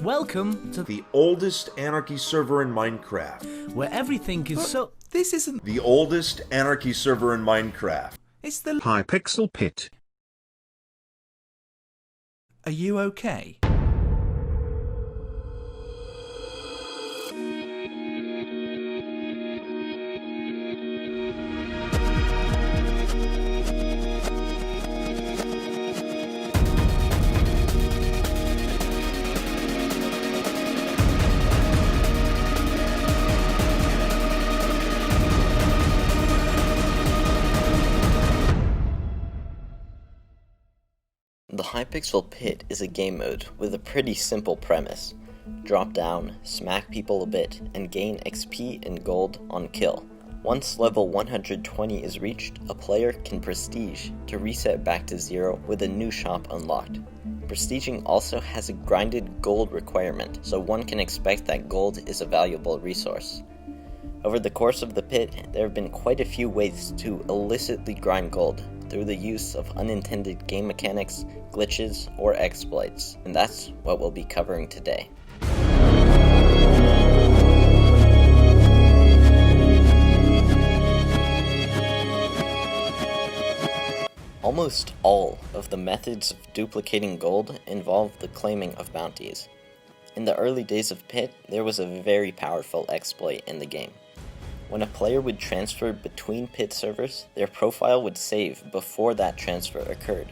Welcome to the oldest anarchy server in Minecraft. where everything is so... This isn't... The oldest anarchy server in Minecraft. It's the... Hypixel pit. Are you okay? The Hypixel pit is a game mode with a pretty simple premise. Drop down, smack people a bit, and gain XP and gold on kill. Once level 120 is reached, a player can prestige to reset back to 0 with a new shop unlocked. Prestiging also has a grinded gold requirement, so one can expect that gold is a valuable resource. Over the course of the pit, there have been quite a few ways to illicitly grind gold through the use of unintended game mechanics, glitches, or exploits, and that's what we'll be covering today. Almost all of the methods of duplicating gold involve the claiming of bounties. In the early days of Pit, there was a very powerful exploit in the game. When a player would transfer between Pit servers, their profile would save before that transfer occurred.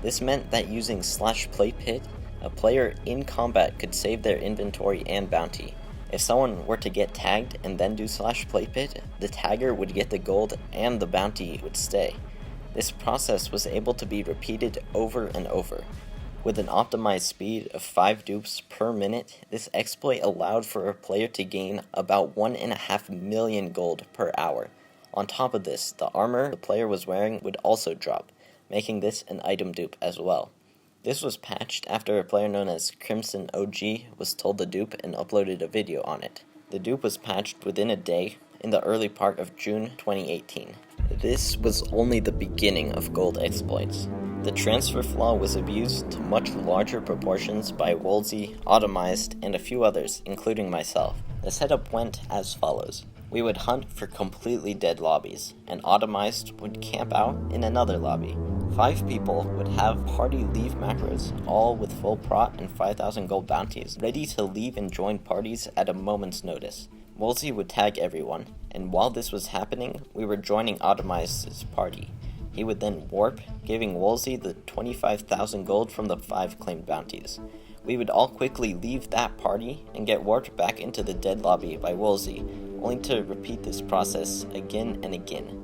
This meant that using /play Pit, a player in combat could save their inventory and bounty. If someone were to get tagged and then do /play Pit, the tagger would get the gold and the bounty would stay. This process was able to be repeated over and over. With an optimized speed of 5 dupes per minute, this exploit allowed for a player to gain about 1.5 million gold per hour. On top of this, the armor the player was wearing would also drop, making this an item dupe as well. This was patched after a player known as Crimson OG was told the dupe and uploaded a video on it. The dupe was patched within a day in the early part of June 2018. This was only the beginning of gold exploits. The transfer flaw was abused to much larger proportions by Wolsey, Automized, and a few others, including myself. The setup went as follows. We would hunt for completely dead lobbies, and Automized would camp out in another lobby. 5 people would have party leave macros, all with full prot and 5,000 gold bounties, ready to leave and join parties at a moment's notice. Wolsey would tag everyone, and while this was happening, we were joining Automized's party. He would then warp, giving Wolsey the 25,000 gold from the 5 claimed bounties. We would all quickly leave that party and get warped back into the dead lobby by Wolsey, only to repeat this process again and again.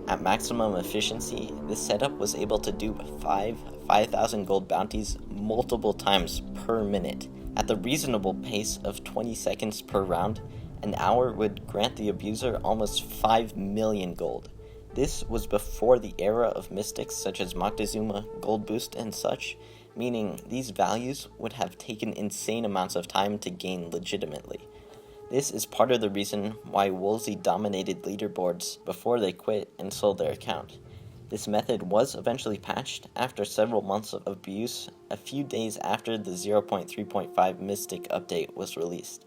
At maximum efficiency, this setup was able to do 5,000 gold bounties multiple times per minute. At the reasonable pace of 20 seconds per round, an hour would grant the abuser almost 5 million gold. This was before the era of mystics such as Moctezuma, Gold Boost, and such, meaning these values would have taken insane amounts of time to gain legitimately. This is part of the reason why Wolsey dominated leaderboards before they quit and sold their account. This method was eventually patched after several months of abuse, a few days after the 0.3.5 Mystic update was released.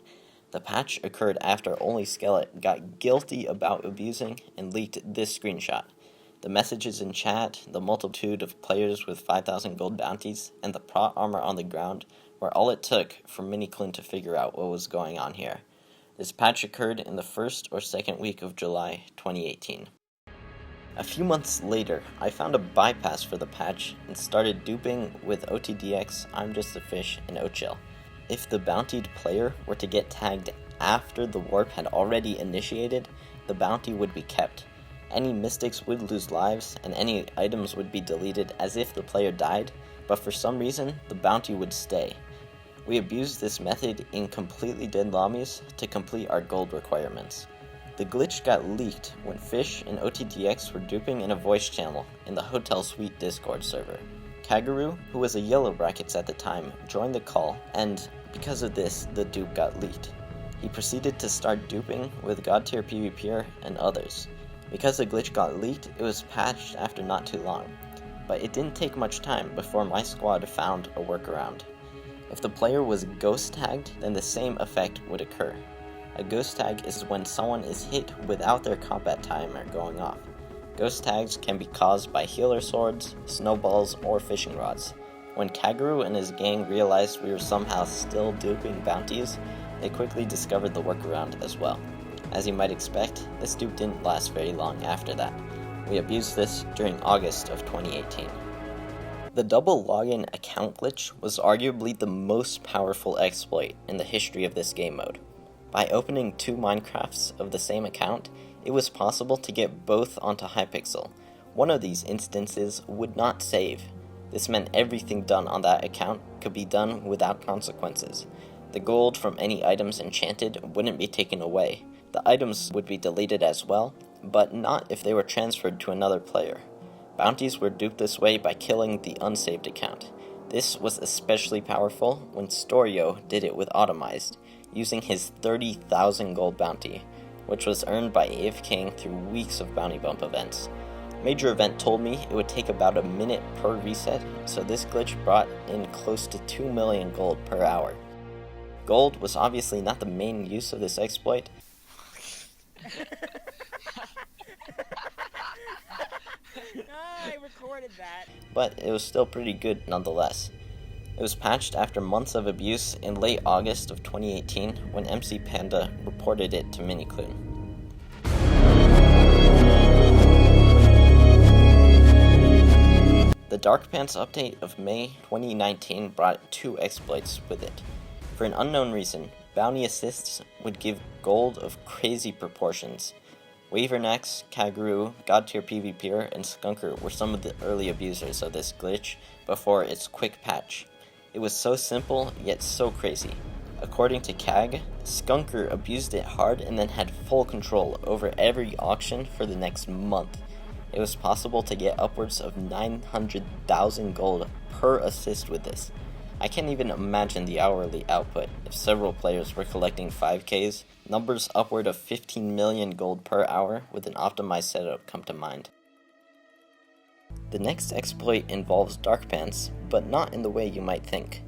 The patch occurred after Only Skeleton got guilty about abusing and leaked this screenshot. The messages in chat, the multitude of players with 5,000 gold bounties, and the prot armor on the ground were all it took for Miniclin to figure out what was going on here. This patch occurred in the first or second week of July 2018. A few months later, I found a bypass for the patch and started duping with OTDX, I'm Just a Fish, and Ochill. If the bountied player were to get tagged after the warp had already initiated, the bounty would be kept. Any mystics would lose lives, and any items would be deleted as if the player died, but for some reason, the bounty would stay. We abused this method in completely dead lobbies to complete our gold requirements. The glitch got leaked when Fish and OTDX were duping in a voice channel in the Hotel Suite Discord server. Kagaru, who was a Yellow Brackets at the time, joined the call, and because of this, the dupe got leaked. He proceeded to start duping with God Tier PvPer and others. Because the glitch got leaked, it was patched after not too long, but it didn't take much time before my squad found a workaround. If the player was ghost tagged, then the same effect would occur. A ghost tag is when someone is hit without their combat timer going off. Ghost tags can be caused by healer swords, snowballs, or fishing rods. When Kaguru and his gang realized we were somehow still duping bounties, they quickly discovered the workaround as well. As you might expect, this dupe didn't last very long after that. We abused this during August of 2018. The double login account glitch was arguably the most powerful exploit in the history of this game mode. By opening 2 Minecrafts of the same account, it was possible to get both onto Hypixel. One of these instances would not save. This meant everything done on that account could be done without consequences. The gold from any items enchanted wouldn't be taken away. The items would be deleted as well, but not if they were transferred to another player. Bounties were duped this way by killing the unsaved account. This was especially powerful when Storio did it with Automized, using his 30,000 gold bounty, which was earned by AFKing through weeks of bounty bump events. Major Event told me it would take about a minute per reset, so this glitch brought in close to 2 million gold per hour. Gold was obviously not the main use of this exploit. I recorded that. But it was still pretty good nonetheless. It was patched after months of abuse in late August of 2018 when MC Panda reported it to Minikloon. The Dark Pants update of May 2019 brought 2 exploits with it. For an unknown reason, bounty assists would give gold of crazy proportions. Wavernax, Kaguru, God Tier PvPer, and Skunker were some of the early abusers of this glitch before its quick patch. It was so simple, yet so crazy. According to Kag, Skunker abused it hard and then had full control over every auction for the next month. It was possible to get upwards of 900,000 gold per assist with this. I can't even imagine the hourly output if several players were collecting 5Ks. Numbers upward of 15 million gold per hour with an optimized setup come to mind. The next exploit involves Dark Pants, but not in the way you might think.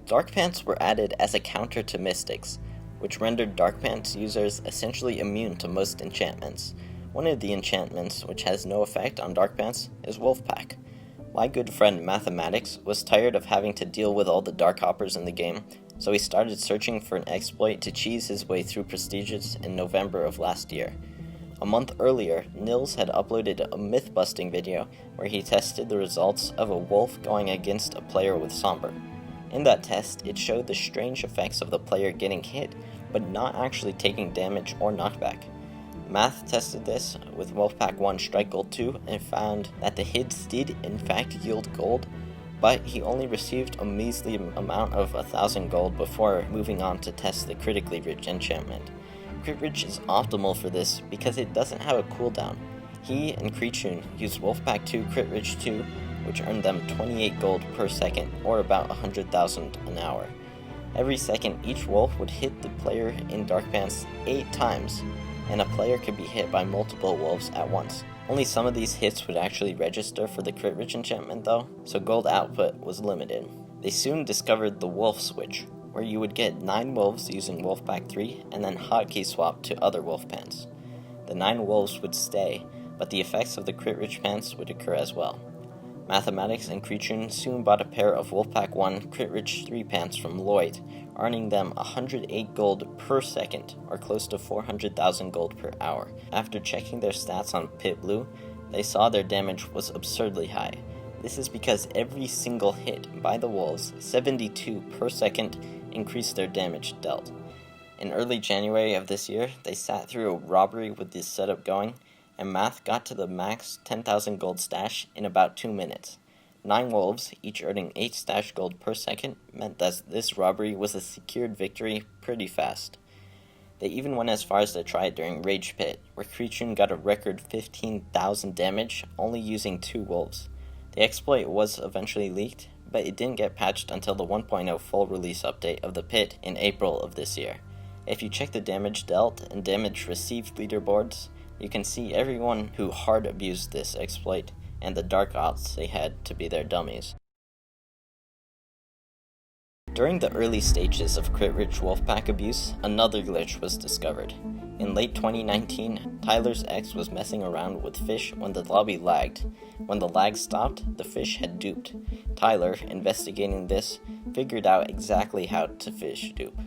Dark Pants were added as a counter to Mystics, which rendered Dark Pants users essentially immune to most enchantments. One of the enchantments which has no effect on Dark Pants is Wolfpack. My good friend Mathematics was tired of having to deal with all the Dark Hoppers in the game, so he started searching for an exploit to cheese his way through prestiges in November of last year. A month earlier, Nils had uploaded a myth-busting video where he tested the results of a wolf going against a player with Somber. In that test, it showed the strange effects of the player getting hit, but not actually taking damage or knockback. Math tested this with Wolfpack 1 Strike Gold 2 and found that the hits did in fact yield gold, but he only received a measly amount of 1,000 gold before moving on to test the Critically Rich enchantment. Crit Rich is optimal for this because it doesn't have a cooldown. He and Creechun used Wolfpack 2 Crit Rich 2, which earned them 28 gold per second, or about 100,000 an hour. Every second, each wolf would hit the player in Dark Pants 8 times, and a player could be hit by multiple wolves at once. Only some of these hits would actually register for the Crit Rich enchantment though, so gold output was limited. They soon discovered the wolf switch, where you would get 9 wolves using Wolfpack 3 and then hotkey swap to other wolf pants. The 9 wolves would stay, but the effects of the Crit Rich pants would occur as well. Mathematics and Creechun soon bought a pair of Wolfpack 1 Crit Rich 3 pants from Lloyd, earning them 108 gold per second, or close to 400,000 gold per hour. After checking their stats on Pit Blue, they saw their damage was absurdly high. This is because every single hit by the wolves, 72 per second, increased their damage dealt. In early January of this year, they sat through a robbery with this setup going, and Math got to the max 10,000 gold stash in about 2 minutes. 9 wolves, each earning 8 stash gold per second, meant that this robbery was a secured victory pretty fast. They even went as far as to try it during Rage Pit, where Creechun got a record 15,000 damage only using 2 wolves. The exploit was eventually leaked, but it didn't get patched until the 1.0 full release update of the pit in April of this year. If you check the damage dealt and damage received leaderboards, you can see everyone who hard abused this exploit and the dark odds they had to be their dummies. During the early stages of crit-rich wolfpack abuse, another glitch was discovered. In late 2019, Tyler's ex was messing around with fish when the lobby lagged. When the lag stopped, the fish had duped. Tyler, investigating this, figured out exactly how to fish dupe.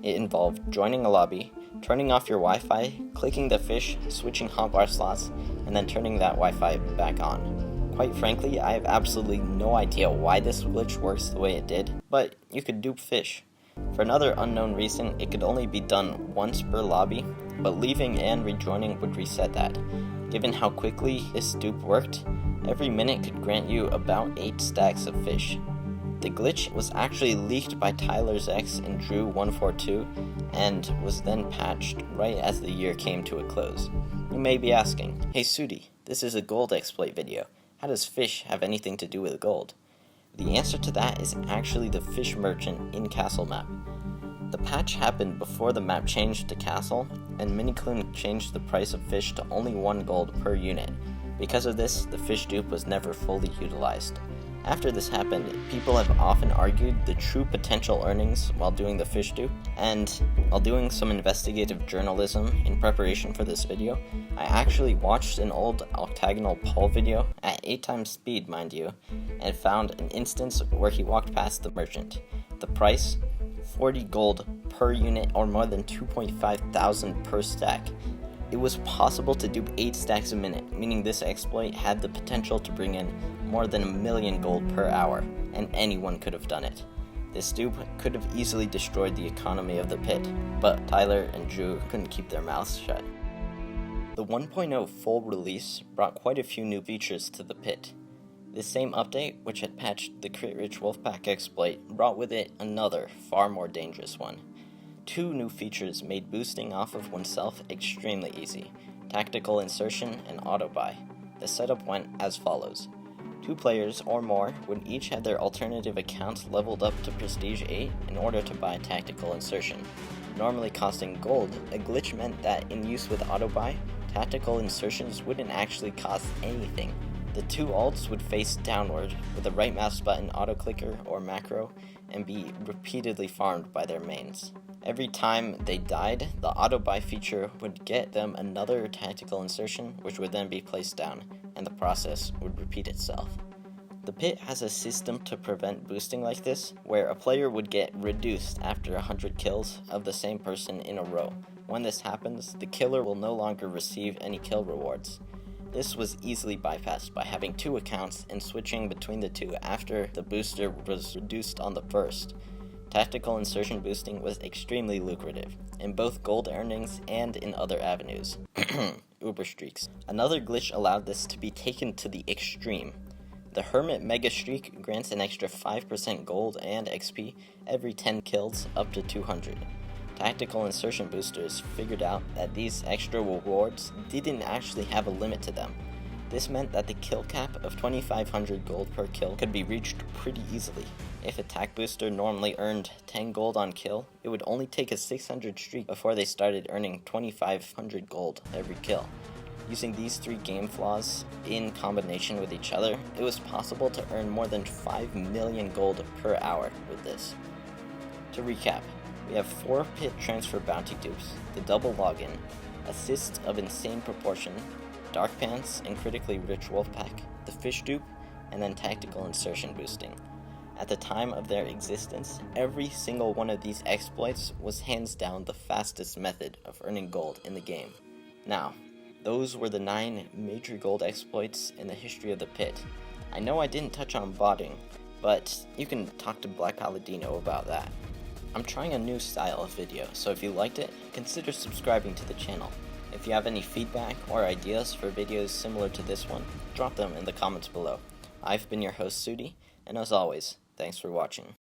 It involved joining a lobby, turning off your Wi-Fi, clicking the fish, switching hotbar slots, and then turning that Wi-Fi back on. Quite frankly, I have absolutely no idea why this glitch works the way it did, but you could dupe fish. For another unknown reason, it could only be done once per lobby, but leaving and rejoining would reset that. Given how quickly this dupe worked, every minute could grant you about 8 stacks of fish. The glitch was actually leaked by Tyler's ex in Drew142 and was then patched right as the year came to a close. You may be asking, hey Sudi, this is a gold exploit video. How does fish have anything to do with gold? The answer to that is actually the fish merchant in Castle map. The patch happened before the map changed to Castle, and Minikloon changed the price of fish to only 1 gold per unit. Because of this, the fish dupe was never fully utilized. After this happened, people have often argued the true potential earnings while doing the fish dupe, and while doing some investigative journalism in preparation for this video, I actually watched an old octagonal Paul video, at 8 times speed mind you, and found an instance where he walked past the merchant. The price? 40 gold per unit or more than 2.5 thousand per stack. It was possible to dupe 8 stacks a minute, meaning this exploit had the potential to bring in more than 1 million gold per hour, and anyone could have done it. This dupe could have easily destroyed the economy of the pit, but Tyler and Drew couldn't keep their mouths shut. The 1.0 full release brought quite a few new features to the pit. This same update, which had patched the crit-rich wolfpack exploit, brought with it another, far more dangerous one. 2 new features made boosting off of oneself extremely easy: tactical insertion and auto-buy. The setup went as follows. 2 players or more would each have their alternative accounts leveled up to Prestige 8 in order to buy tactical insertion. Normally costing gold, a glitch meant that in use with auto-buy, tactical insertions wouldn't actually cost anything. The 2 alts would face downward with the right mouse button auto-clicker or macro and be repeatedly farmed by their mains. Every time they died, the auto-buy feature would get them another tactical insertion, which would then be placed down, and the process would repeat itself. The pit has a system to prevent boosting like this, where a player would get reduced after 100 kills of the same person in a row. When this happens, the killer will no longer receive any kill rewards. This was easily bypassed by having 2 accounts and switching between the 2 after the booster was reduced on the first. Tactical insertion boosting was extremely lucrative, in both gold earnings and in other avenues. Uber streaks. Another glitch allowed this to be taken to the extreme. The Hermit Mega Streak grants an extra 5% gold and XP every 10 kills up to 200. Tactical insertion boosters figured out that these extra rewards didn't actually have a limit to them. This meant that the kill cap of 2,500 gold per kill could be reached pretty easily. If attack booster normally earned 10 gold on kill, it would only take a 600 streak before they started earning 2,500 gold every kill. Using these 3 game flaws in combination with each other, it was possible to earn more than 5 million gold per hour with this. To recap, we have 4 pit transfer bounty dupes, the double login, assists of insane proportion, dark pants and critically rich wolfpack, the fish dupe, and then tactical insertion boosting. At the time of their existence, every single one of these exploits was hands down the fastest method of earning gold in the game. Now, those were the 9 major gold exploits in the history of the pit. I know I didn't touch on botting, but you can talk to Black Paladino about that. I'm trying a new style of video, so if you liked it, consider subscribing to the channel. If you have any feedback or ideas for videos similar to this one, drop them in the comments below. I've been your host Sudi, and as always, thanks for watching.